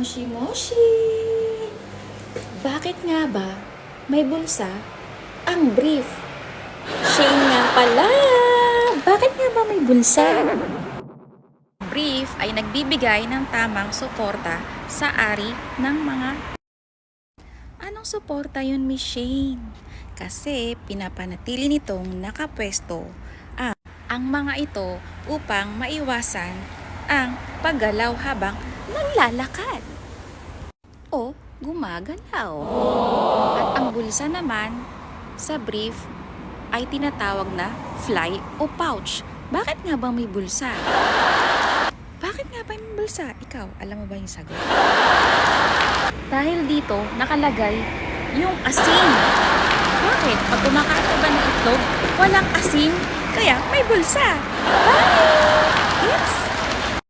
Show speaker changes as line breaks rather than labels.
Moshi Moshi! Bakit nga ba may bulsa ang brief? Shane nga pala! Bakit nga ba may bulsa?
Brief ay nagbibigay ng tamang suporta sa ari ng mga... Anong suporta yun, Miss Shane? Kasi pinapanatili nitong nakapwesto ang mga ito upang maiwasan ang paggalaw habang naglalakad o gumagalaw. At ang bulsa naman sa brief ay tinatawag na fly o pouch. Bakit nga ba may bulsa? Bakit nga ba may bulsa? Ikaw, alam mo ba yung sagot? Dahil dito nakalagay yung asin. Bakit? Pag kumakain ka ba ng itlog, walang asin, kaya may bulsa. Bye!